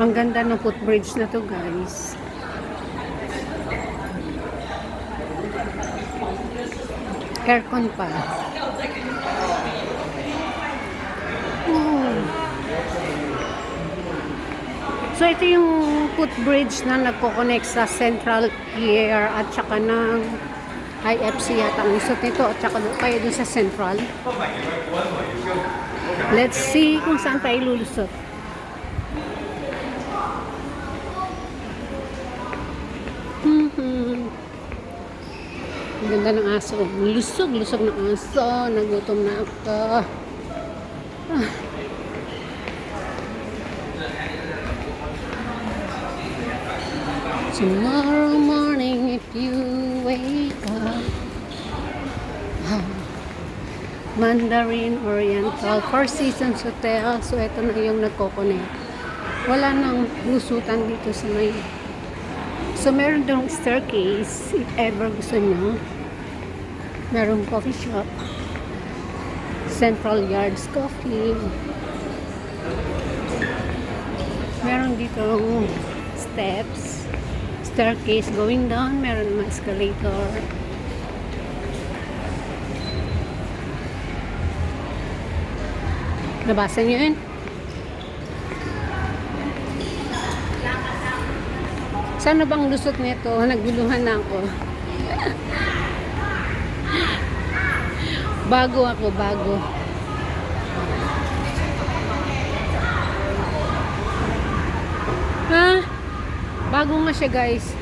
Ang ganda ng footbridge na to, guys. Aircon pa. So, ito yung footbridge na nagko-connect sa Central Pier at saka ng IFC yata ang lusot nito at saka kayo dun sa Central. Let's see kung saan tayo lulusot. Ang ganda ng aso. Lusog ng aso. Nagutom na ako. Tomorrow morning if you wake up. Mandarin Oriental Four Seasons Hotel. So ito na yung nagko-connect. Wala nang lusutan dito sa may. So meron dong staircase if ever gusto nyo. Merong coffee shop. Central Yards Coffee. Meron dito steps. Staircase going down. Meron naman escalator. Nabasa niyo yun? Saan na bang lusot nito? Naguluhan na ako. Bago. Ha? Bago nga siya, guys.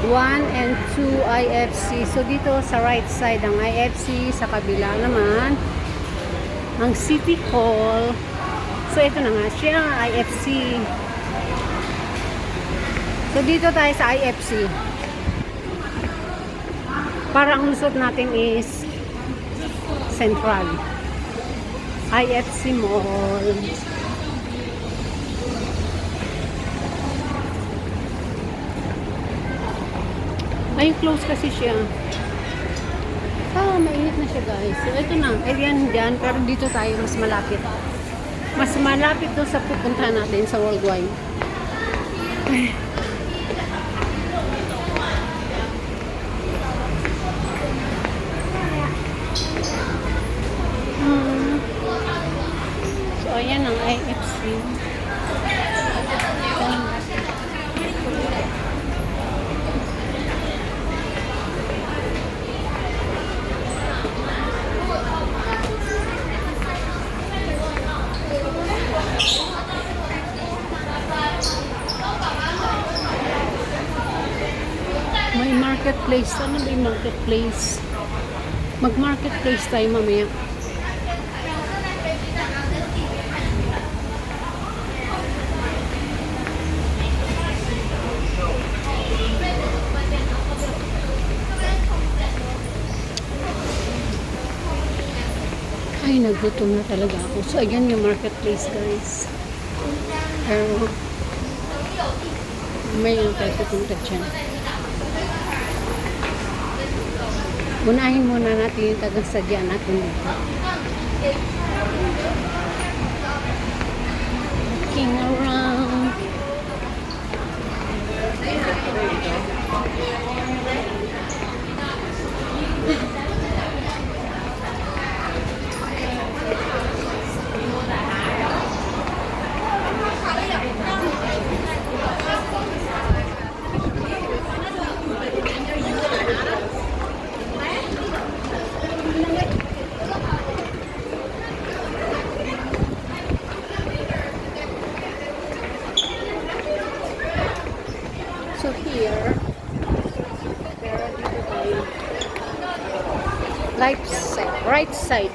1 and 2 IFC. So, dito sa right side ang IFC. Sa kabila naman ang City Hall. So, ito na nga siya, IFC. So, dito tayo sa IFC. Para ang lusot natin is Central. IFC Mall. Ay, close kasi siya. Mainit na siya, guys. So, ito na. Ayan dyan. Pero dito tayo mas malapit. Mas malapit doon sa pupuntahan natin sa Worldwide. Ay. So, ayan ang IFC. May marketplace. Ano ba yung marketplace? Mag-marketplace tayo mamaya. Ay, nagutom na talaga ako. So, ayan yung marketplace, guys. Pero, may lang tayo pupunta dyan. Unahin muna natin yung tagang-sadya natin dito. Looking around. So here, pero dito tayo. Right side.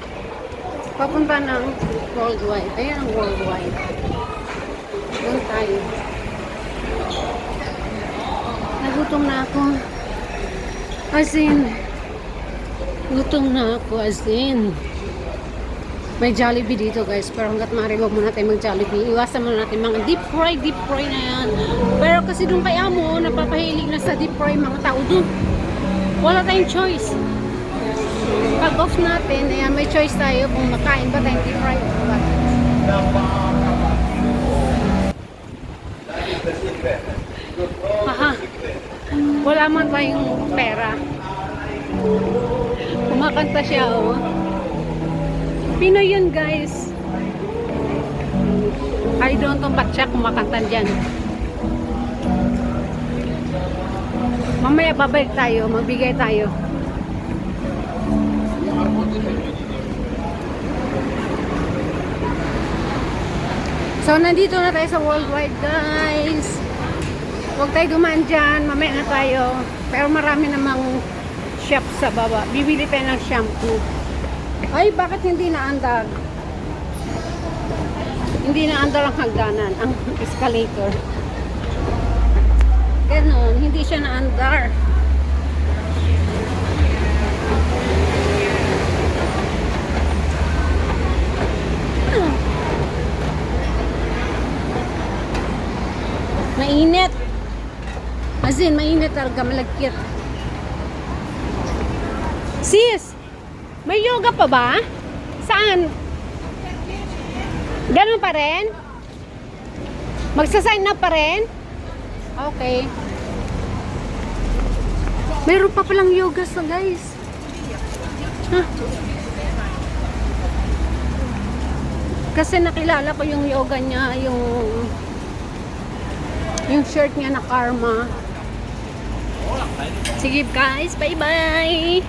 Papunta ng Worldwide. Ayan ang Worldwide. Doon tayo. Nagutom na ako. Gutom na ako as in. May Jollibee dito, guys, pero hanggat maaari wag muna tayo mag-Jollibee. Iwasan muna natin mga deep fry na yan. Pero kasi doon kay Amo, napapahilig na sa deep fry mga tao doon. Wala tayong choice. Pag off natin, ayan, may choice tayo kung makain ba tayong deep fry o ba. Aha. Wala man tayong pera. Kumakanta siya, oh. Pinoy yun, guys. I don't know ba't siya kumakanta dyan. Mamaya babalik tayo, magbigay tayo. So, nandito na tayo sa Worldwide, guys. Huwag tayo dumaan dyan. Mamaya na tayo. Pero marami namang shop sa baba. Bibili tayo ng shampoo. Ay, bakit hindi naandar? Hindi naandar ang hagdanan. Ang escalator. Ganon. Hindi siya naandar. Mainit. As in, mainit talaga, malagkit. Sis, may yoga pa ba? Saan? Ganun pa rin? Magsasign up pa rin? Okay. Meron pa palang yoga sa guys. Huh? Kasi nakilala ko yung yoga niya, yung shirt niya na Karma. Sige guys, bye bye!